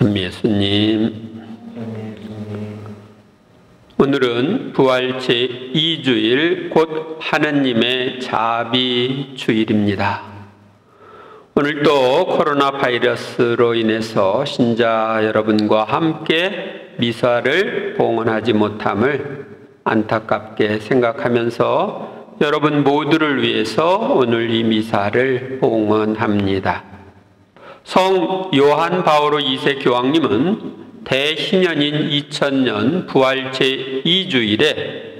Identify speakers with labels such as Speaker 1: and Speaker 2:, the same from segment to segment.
Speaker 1: 전미예수님, 오늘은 부활 제2주일 곧 하느님의 자비 주일입니다. 오늘도 코로나 바이러스로 인해서 신자 여러분과 함께 미사를 봉헌하지 못함을 안타깝게 생각하면서 여러분 모두를 위해서 오늘 이 미사를 봉헌합니다. 성 요한 바오로 2세 교황님은 대희년인 2000년 부활 제2주일에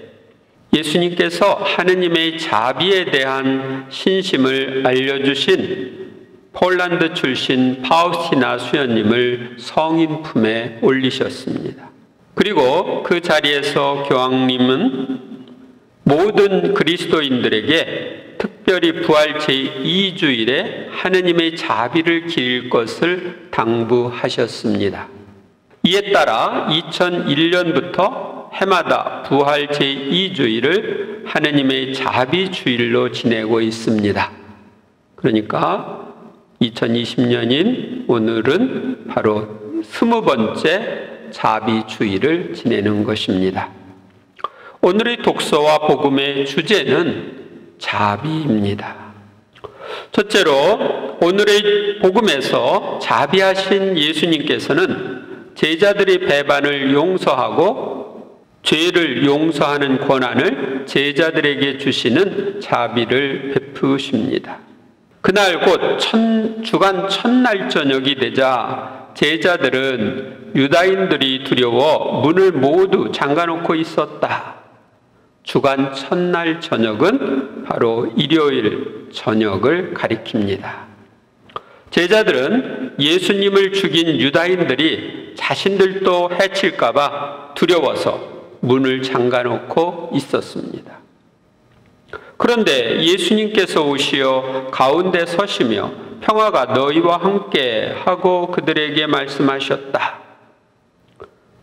Speaker 1: 예수님께서 하느님의 자비에 대한 신심을 알려주신 폴란드 출신 파우스티나 수녀님을 성인 품에 올리셨습니다. 그리고 그 자리에서 교황님은 모든 그리스도인들에게 특별히 부활 제2주일에 하느님의 자비를 기릴 것을 당부하셨습니다. 이에 따라 2001년부터 해마다 부활 제2주일을 하느님의 자비주일로 지내고 있습니다. 그러니까 2020년인 오늘은 바로 20번째 자비주일을 지내는 것입니다. 오늘의 독서와 복음의 주제는 자비입니다. 첫째로 오늘의 복음에서 자비하신 예수님께서는 제자들의 배반을 용서하고 죄를 용서하는 권한을 제자들에게 주시는 자비를 베푸십니다. 그날 곧 주간 첫날 저녁이 되자 제자들은 유다인들이 두려워 문을 모두 잠가놓고 있었다. 주간 첫날 저녁은 바로 일요일 저녁을 가리킵니다. 제자들은 예수님을 죽인 유다인들이 자신들도 해칠까봐 두려워서 문을 잠가놓고 있었습니다. 그런데 예수님께서 오시어 가운데 서시며 평화가 너희와 함께 하고 그들에게 말씀하셨다.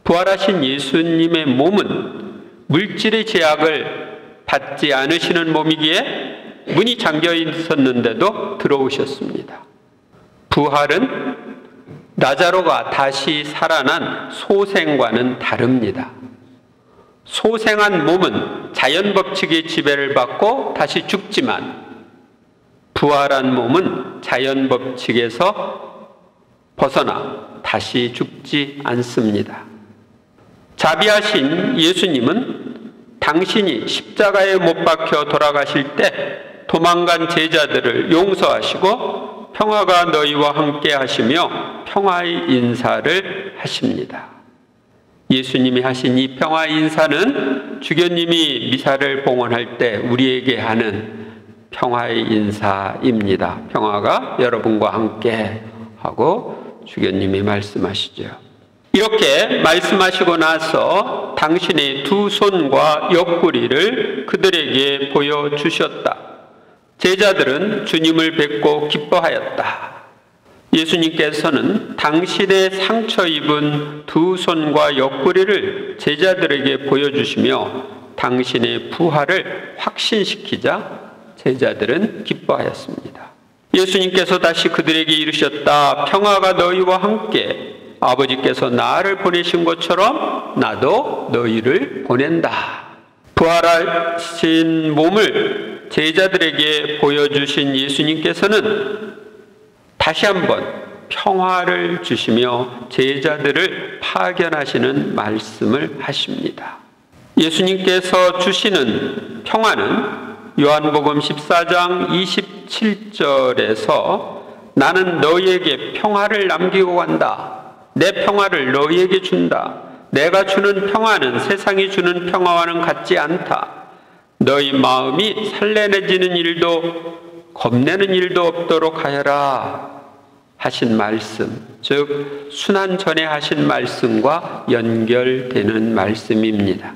Speaker 1: 부활하신 예수님의 몸은 물질의 제약을 받지 않으시는 몸이기에 문이 잠겨 있었는데도 들어오셨습니다. 부활은 나자로가 다시 살아난 소생과는 다릅니다. 소생한 몸은 자연 법칙의 지배를 받고 다시 죽지만 부활한 몸은 자연 법칙에서 벗어나 다시 죽지 않습니다. 자비하신 예수님은 당신이 십자가에 못 박혀 돌아가실 때 도망간 제자들을 용서하시고 평화가 너희와 함께 하시며 평화의 인사를 하십니다. 예수님이 하신 이 평화 인사는 주교님이 미사를 봉헌할 때 우리에게 하는 평화의 인사입니다. 평화가 여러분과 함께 하고 주교님이 말씀하시죠. 이렇게 말씀하시고 나서 당신의 두 손과 옆구리를 그들에게 보여주셨다. 제자들은 주님을 뵙고 기뻐하였다. 예수님께서는 당신의 상처 입은 두 손과 옆구리를 제자들에게 보여주시며 당신의 부활을 확신시키자 제자들은 기뻐하였습니다. 예수님께서 다시 그들에게 이르셨다. 평화가 너희와 함께. 아버지께서 나를 보내신 것처럼 나도 너희를 보낸다. 부활하신 몸을 제자들에게 보여주신 예수님께서는 다시 한번 평화를 주시며 제자들을 파견하시는 말씀을 하십니다. 예수님께서 주시는 평화는 요한복음 14장 27절에서 나는 너희에게 평화를 남기고 간다. 내 평화를 너희에게 준다. 내가 주는 평화는 세상이 주는 평화와는 같지 않다. 너희 마음이 설레내지는 일도 겁내는 일도 없도록 하여라 하신 말씀, 즉 순환 전에 하신 말씀과 연결되는 말씀입니다.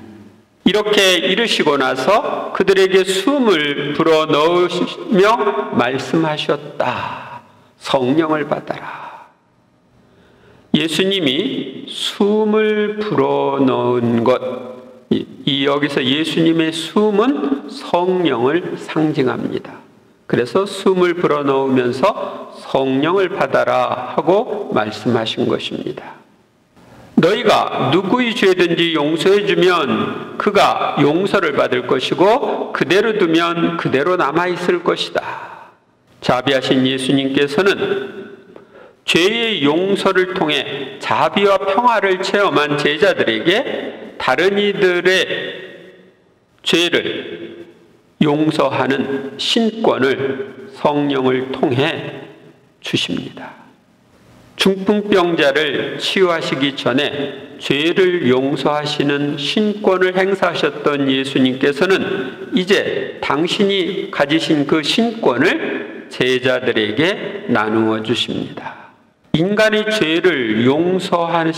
Speaker 1: 이렇게 이르시고 나서 그들에게 숨을 불어넣으시며 말씀하셨다. 성령을 받아라. 예수님이 숨을 불어넣은 것, 여기서 예수님의 숨은 성령을 상징합니다. 그래서 숨을 불어넣으면서 성령을 받아라 하고 말씀하신 것입니다. 너희가 누구의 죄든지 용서해주면 그가 용서를 받을 것이고 그대로 두면 그대로 남아있을 것이다. 자비하신 예수님께서는 죄의 용서를 통해 자비와 평화를 체험한 제자들에게 다른 이들의 죄를 용서하는 신권을 성령을 통해 주십니다. 중풍병자를 치유하시기 전에 죄를 용서하시는 신권을 행사하셨던 예수님께서는 이제 당신이 가지신 그 신권을 제자들에게 나누어 주십니다. 인간의 죄를 용서하는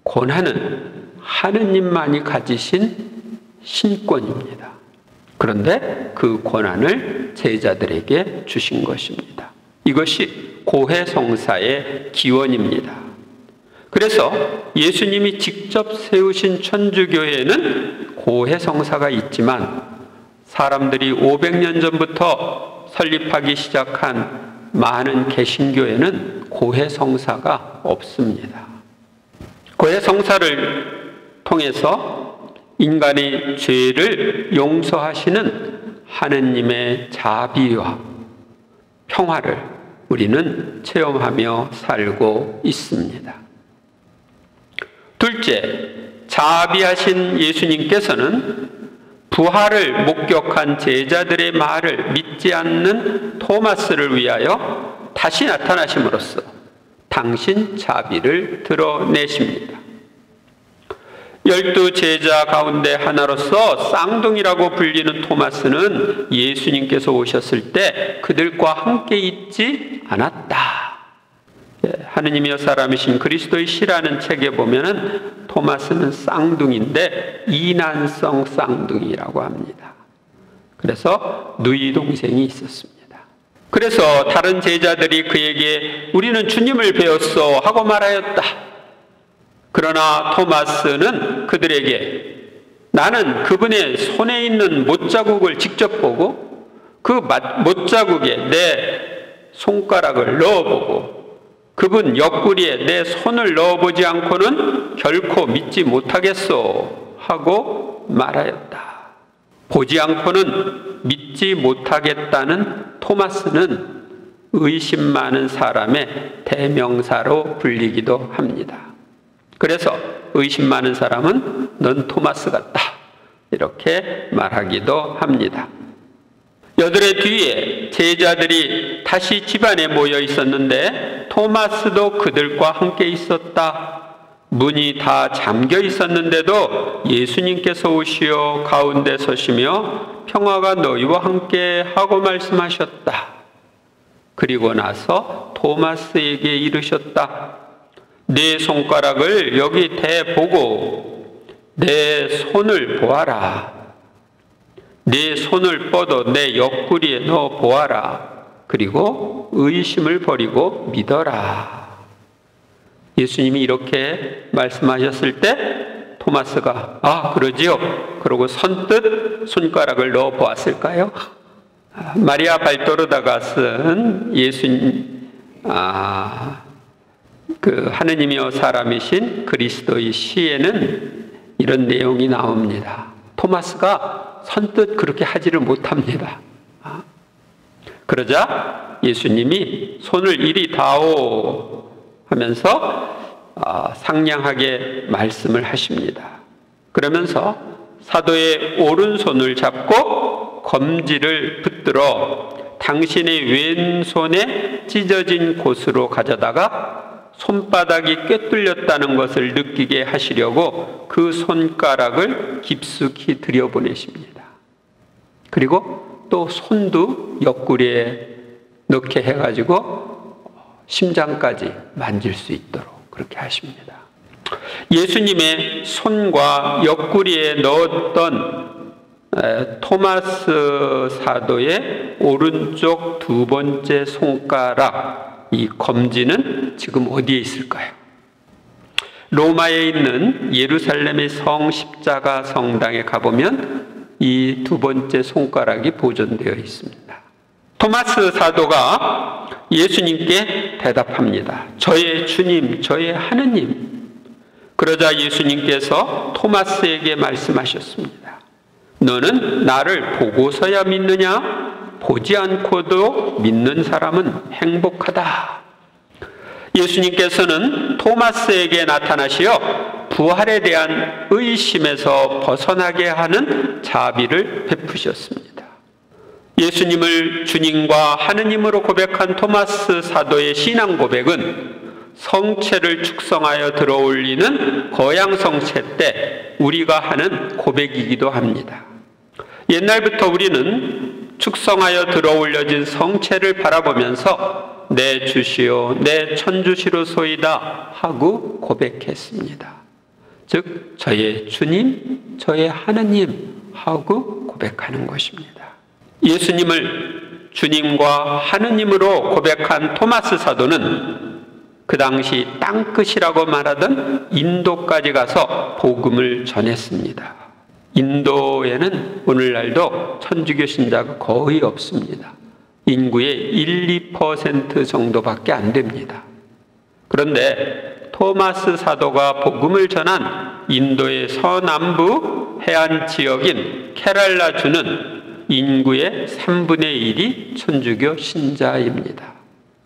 Speaker 1: 권한은 하느님만이 가지신 신권입니다. 그런데 그 권한을 제자들에게 주신 것입니다. 이것이 고해성사의 기원입니다. 그래서 예수님이 직접 세우신 천주교회에는 고해성사가 있지만 사람들이 500년 전부터 설립하기 시작한 많은 개신교회는 고해성사가 없습니다. 고해성사를 통해서 인간의 죄를 용서하시는 하느님의 자비와 평화를 우리는 체험하며 살고 있습니다. 둘째, 자비하신 예수님께서는 부활을 목격한 제자들의 말을 믿지 않는 토마스를 위하여 다시 나타나심으로써 당신 자비를 드러내십니다. 12 제자 가운데 하나로서 쌍둥이라고 불리는 토마스는 예수님께서 오셨을 때 그들과 함께 있지 않았다. 하느님이여 사람이신 그리스도의 시라는 책에 보면은 토마스는 쌍둥이인데 이난성 쌍둥이라고 합니다. 그래서 누이 동생이 있었습니다. 그래서 다른 제자들이 그에게 우리는 주님을 배웠어 하고 말하였다. 그러나 토마스는 그들에게 나는 그분의 손에 있는 못자국을 직접 보고 그 못자국에 내 손가락을 넣어보고 그분 옆구리에 내 손을 넣어보지 않고는 결코 믿지 못하겠소 하고 말하였다. 보지 않고는 믿지 못하겠다는 토마스는 의심 많은 사람의 대명사로 불리기도 합니다. 그래서 의심 많은 사람은 넌 토마스 같다 이렇게 말하기도 합니다. 여드레 뒤에 제자들이 다시 집안에 모여 있었는데 토마스도 그들과 함께 있었다. 문이 다 잠겨 있었는데도 예수님께서 오시어 가운데 서시며 평화가 너희와 함께 하고 말씀하셨다. 그리고 나서 토마스에게 이르셨다. 내 손가락을 여기 대보고 내 손을 보아라. 내 손을 뻗어 내 옆구리에 넣어 보아라. 그리고 의심을 버리고 믿어라. 예수님이 이렇게 말씀하셨을 때 토마스가 아 그러지요? 그러고 선뜻 손가락을 넣어 보았을까요? 마리아 발도르다가 쓴 예수님 그 하느님이여 사람이신 그리스도의 시에는 이런 내용이 나옵니다. 토마스가 선뜻 그렇게 하지를 못합니다. 그러자 예수님이 손을 이리 다오 하면서 상냥하게 말씀을 하십니다. 그러면서 사도의 오른손을 잡고 검지를 붙들어 당신의 왼손에 찢어진 곳으로 가져다가 손바닥이 꿰뚫렸다는 것을 느끼게 하시려고 그 손가락을 깊숙이 들여보내십니다. 그리고 또 손도 옆구리에 넣게 해가지고 심장까지 만질 수 있도록 그렇게 하십니다. 예수님의 손과 옆구리에 넣었던 토마스 사도의 오른쪽 두 번째 손가락, 이 검지는 지금 어디에 있을까요? 로마에 있는 예루살렘의 성 십자가 성당에 가보면 이 두 번째 손가락이 보존되어 있습니다. 토마스 사도가 예수님께 대답합니다. 저의 주님, 저의 하느님. 그러자 예수님께서 토마스에게 말씀하셨습니다. 너는 나를 보고서야 믿느냐? 보지 않고도 믿는 사람은 행복하다. 예수님께서는 토마스에게 나타나시어 부활에 대한 의심에서 벗어나게 하는 자비를 베푸셨습니다. 예수님을 주님과 하느님으로 고백한 토마스 사도의 신앙 고백은 성체를 축성하여 들어올리는 거양성체 때 우리가 하는 고백이기도 합니다. 옛날부터 우리는 축성하여 들어올려진 성체를 바라보면서 내 주시오, 내 천주시로소이다 하고 고백했습니다. 즉 저의 주님, 저의 하느님 하고 고백하는 것입니다. 예수님을 주님과 하느님으로 고백한 토마스 사도는 그 당시 땅끝이라고 말하던 인도까지 가서 복음을 전했습니다. 인도에는 오늘날도 천주교 신자가 거의 없습니다. 인구의 1, 2% 정도밖에 안 됩니다. 그런데 토마스 사도가 복음을 전한 인도의 서남부 해안 지역인 케랄라주는 인구의 3분의 1이 천주교 신자입니다.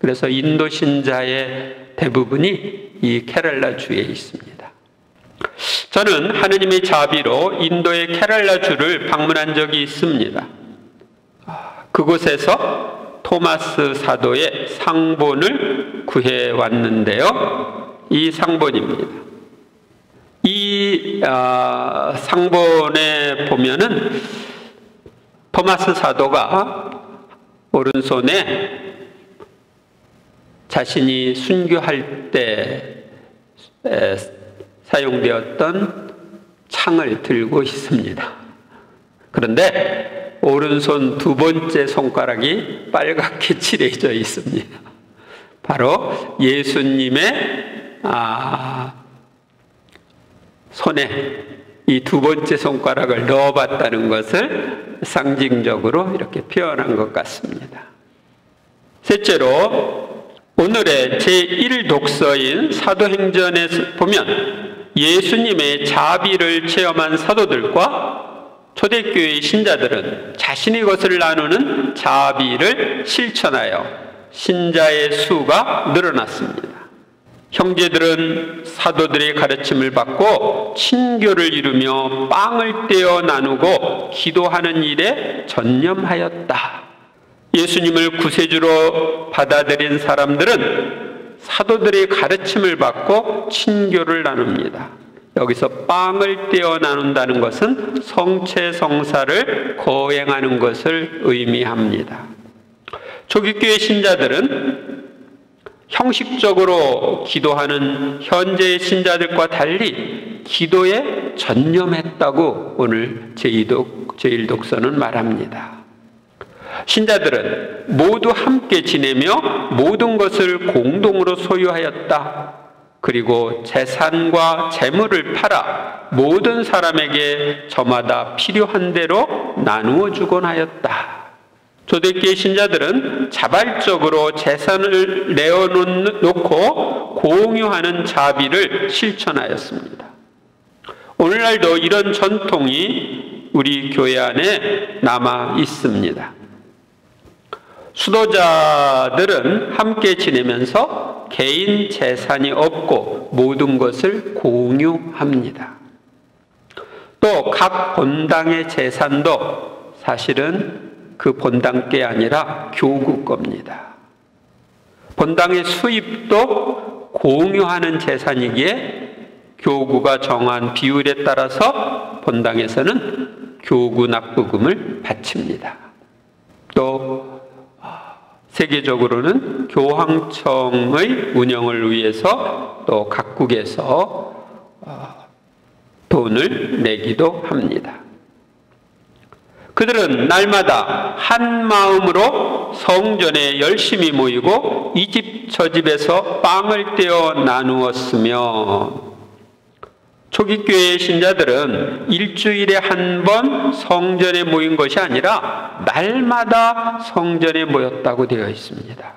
Speaker 1: 그래서 인도 신자의 대부분이 이 케랄라주에 있습니다. 저는 하느님의 자비로 인도의 케랄라주를 방문한 적이 있습니다. 그곳에서 토마스 사도의 상본을 구해왔는데요. 이 상본입니다. 이 상본에 보면은 토마스 사도가 오른손에 자신이 순교할 때 사용되었던 창을 들고 있습니다. 그런데 오른손 두 번째 손가락이 빨갛게 칠해져 있습니다. 바로 예수님의 손에 이 두 번째 손가락을 넣어봤다는 것을 상징적으로 이렇게 표현한 것 같습니다. 셋째로 오늘의 제1독서인 사도행전에 보면 예수님의 자비를 체험한 사도들과 초대교회의 신자들은 자신의 것을 나누는 자비를 실천하여 신자의 수가 늘어났습니다. 형제들은 사도들의 가르침을 받고 친교를 이루며 빵을 떼어 나누고 기도하는 일에 전념하였다. 예수님을 구세주로 받아들인 사람들은 사도들의 가르침을 받고 친교를 나눕니다. 여기서 빵을 떼어 나눈다는 것은 성체성사를 거행하는 것을 의미합니다. 초기교회 신자들은 형식적으로 기도하는 현재의 신자들과 달리 기도에 전념했다고 오늘 제1독서는 말합니다. 신자들은 모두 함께 지내며 모든 것을 공동으로 소유하였다. 그리고 재산과 재물을 팔아 모든 사람에게 저마다 필요한 대로 나누어 주곤 하였다. 초대교회 신자들은 자발적으로 재산을 내어놓고 공유하는 자비를 실천하였습니다. 오늘날도 이런 전통이 우리 교회 안에 남아 있습니다. 수도자들은 함께 지내면서 개인 재산이 없고 모든 것을 공유합니다. 또 각 본당의 재산도 사실은 그 본당께 아니라 교구 겁니다. 본당의 수입도 공유하는 재산이기에 교구가 정한 비율에 따라서 본당에서는 교구 납부금을 바칩니다. 또 세계적으로는 교황청의 운영을 위해서 또 각국에서 돈을 내기도 합니다. 그들은 날마다 한 마음으로 성전에 열심히 모이고 이 집 저 집에서 빵을 떼어 나누었으며 초기 교회의 신자들은 일주일에 한 번 성전에 모인 것이 아니라 날마다 성전에 모였다고 되어 있습니다.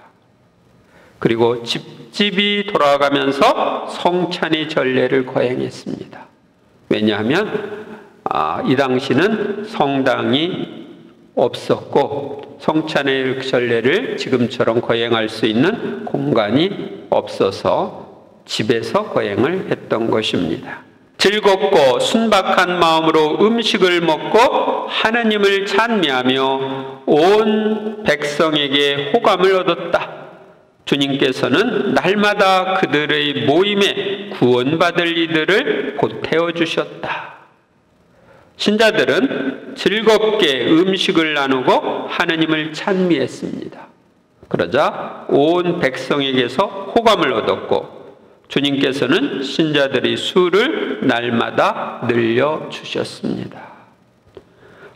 Speaker 1: 그리고 집집이 돌아가면서 성찬의 전례를 거행했습니다. 왜냐하면 이 당시는 성당이 없었고 성찬의 전례를 지금처럼 거행할 수 있는 공간이 없어서 집에서 거행을 했던 것입니다. 즐겁고 순박한 마음으로 음식을 먹고 하느님을 찬미하며 온 백성에게 호감을 얻었다. 주님께서는 날마다 그들의 모임에 구원받을 이들을 보태어 주셨다. 신자들은 즐겁게 음식을 나누고 하느님을 찬미했습니다. 그러자 온 백성에게서 호감을 얻었고 주님께서는 신자들의 수를 날마다 늘려주셨습니다.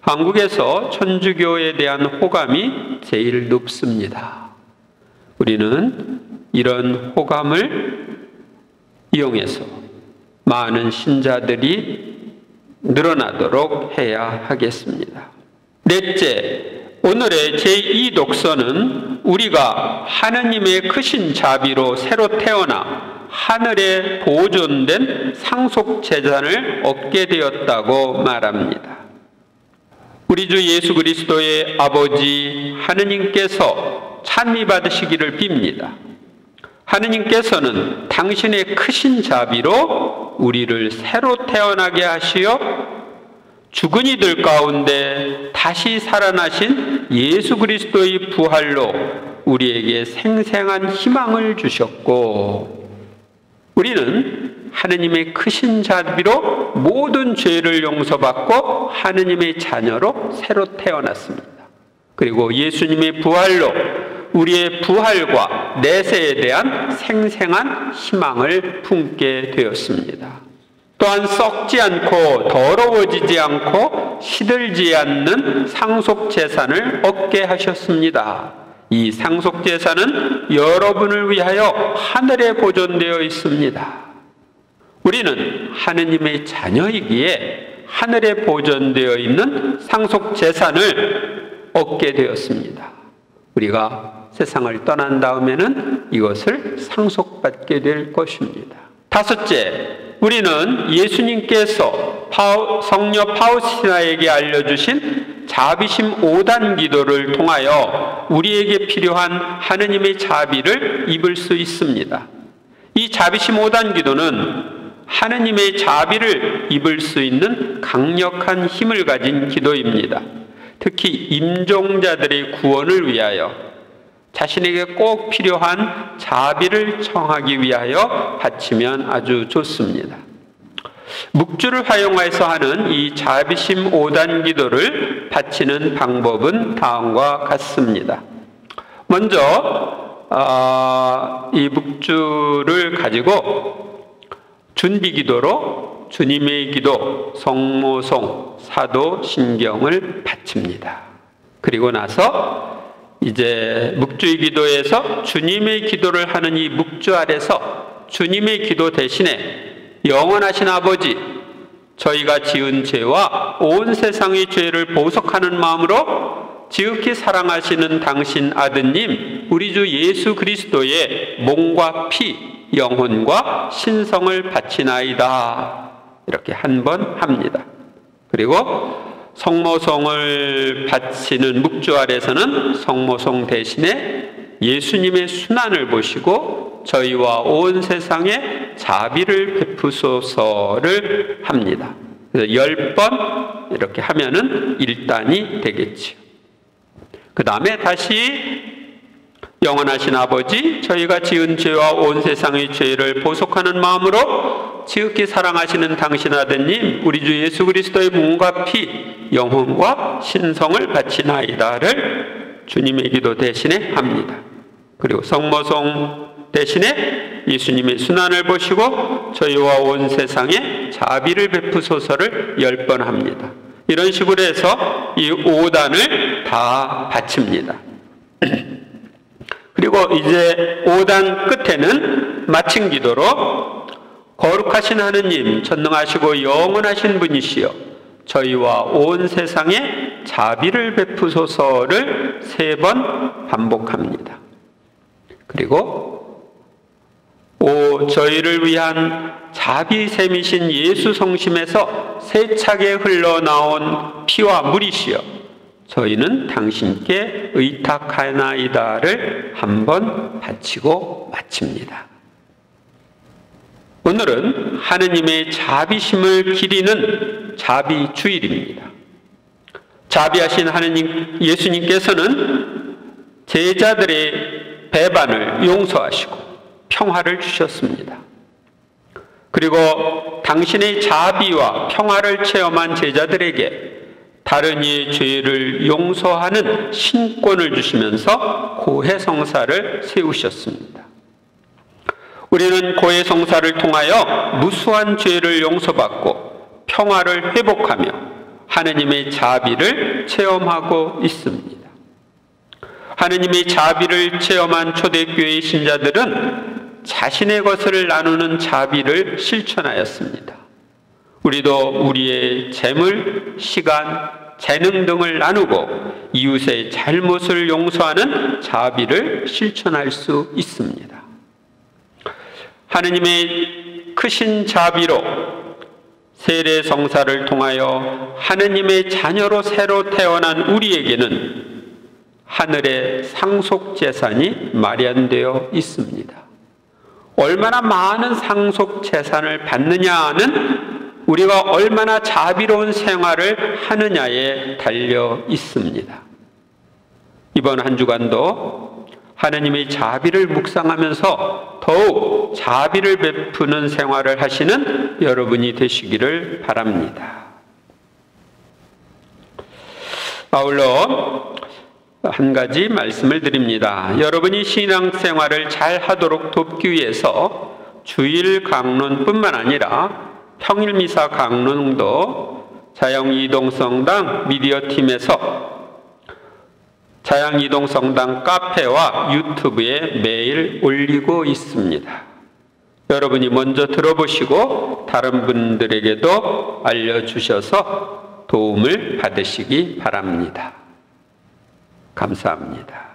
Speaker 1: 한국에서 천주교에 대한 호감이 제일 높습니다. 우리는 이런 호감을 이용해서 많은 신자들이 늘어나도록 해야 하겠습니다. 넷째, 오늘의 제2 독서는 우리가 하느님의 크신 자비로 새로 태어나 하늘에 보존된 상속재산을 얻게 되었다고 말합니다. 우리 주 예수 그리스도의 아버지 하느님께서 찬미받으시기를 빕니다. 하느님께서는 당신의 크신 자비로 우리를 새로 태어나게 하시어 죽은 이들 가운데 다시 살아나신 예수 그리스도의 부활로 우리에게 생생한 희망을 주셨고, 우리는 하느님의 크신 자비로 모든 죄를 용서받고 하느님의 자녀로 새로 태어났습니다. 그리고 예수님의 부활로 우리의 부활과 내세에 대한 생생한 희망을 품게 되었습니다. 또한 썩지 않고 더러워지지 않고 시들지 않는 상속재산을 얻게 하셨습니다. 이 상속재산은 여러분을 위하여 하늘에 보존되어 있습니다. 우리는 하느님의 자녀이기에 하늘에 보존되어 있는 상속재산을 얻게 되었습니다. 우리가 세상을 떠난 다음에는 이것을 상속받게 될 것입니다. 다섯째, 우리는 예수님께서 성녀 파우스티나에게 알려주신 자비심 5단 기도를 통하여 우리에게 필요한 하느님의 자비를 입을 수 있습니다. 이 자비심 5단 기도는 하느님의 자비를 입을 수 있는 강력한 힘을 가진 기도입니다. 특히 임종자들의 구원을 위하여 자신에게 꼭 필요한 자비를 청하기 위하여 바치면 아주 좋습니다. 묵주를 활용해서 하는 이 자비심 5단 기도를 바치는 방법은 다음과 같습니다. 먼저 이 묵주를 가지고 준비 기도로 주님의 기도, 성모송, 사도, 신경을 바칩니다. 그리고 나서 이제 묵주의 기도에서 주님의 기도를 하는 이 묵주 아래서 주님의 기도 대신에 영원하신 아버지, 저희가 지은 죄와 온 세상의 죄를 보속하는 마음으로 지극히 사랑하시는 당신 아드님 우리 주 예수 그리스도의 몸과 피, 영혼과 신성을 바치나이다. 이렇게 한 번 합니다. 그리고 성모송을 바치는 묵주 아래서는 성모송 대신에 예수님의 순환을 보시고 저희와 온 세상에 자비를 베푸소서를 합니다. 그래서 10번 이렇게 하면은 1단이 되겠지요. 그 다음에 다시 영원하신 아버지, 저희가 지은 죄와 온 세상의 죄를 보속하는 마음으로 지극히 사랑하시는 당신 아드님 우리 주 예수 그리스도의 몸과 피, 영혼과 신성을 바치나이다를 주님의 기도 대신에 합니다. 그리고 성모송 대신에 예수님의 순환을 보시고 저희와 온 세상에 자비를 베푸소서를 10번 합니다. 이런 식으로 해서 이 5단을 다 바칩니다. 그리고 이제 5단 끝에는 마침 기도로 거룩하신 하느님, 전능하시고 영원하신 분이시여 저희와 온 세상에 자비를 베푸소서를 3번 반복합니다. 그리고 저희를 위한 자비샘이신 예수 성심에서 세차게 흘러나온 피와 물이시여 저희는 당신께 의탁하나이다를 한번 바치고 마칩니다. 오늘은 하느님의 자비심을 기리는 자비주일입니다. 자비하신 하느님 예수님께서는 제자들의 배반을 용서하시고 평화를 주셨습니다. 그리고 당신의 자비와 평화를 체험한 제자들에게 다른 이의 죄를 용서하는 신권을 주시면서 고해성사를 세우셨습니다. 우리는 고해성사를 통하여 무수한 죄를 용서받고 평화를 회복하며 하느님의 자비를 체험하고 있습니다. 하느님의 자비를 체험한 초대교회의 신자들은 자신의 것을 나누는 자비를 실천하였습니다. 우리도 우리의 재물, 시간, 재능 등을 나누고 이웃의 잘못을 용서하는 자비를 실천할 수 있습니다. 하느님의 크신 자비로 세례성사를 통하여 하느님의 자녀로 새로 태어난 우리에게는 하늘의 상속재산이 마련되어 있습니다. 얼마나 많은 상속재산을 받느냐는 우리가 얼마나 자비로운 생활을 하느냐에 달려 있습니다. 이번 한 주간도 하느님의 자비를 묵상하면서 더욱 자비를 베푸는 생활을 하시는 여러분이 되시기를 바랍니다. 아울러 한 가지 말씀을 드립니다. 여러분이 신앙생활을 잘 하도록 돕기 위해서 주일 강론뿐만 아니라 평일미사 강론도 자양이동성당 미디어팀에서 자양이동성당 카페와 유튜브에 매일 올리고 있습니다. 여러분이 먼저 들어보시고 다른 분들에게도 알려주셔서 도움을 받으시기 바랍니다. 감사합니다.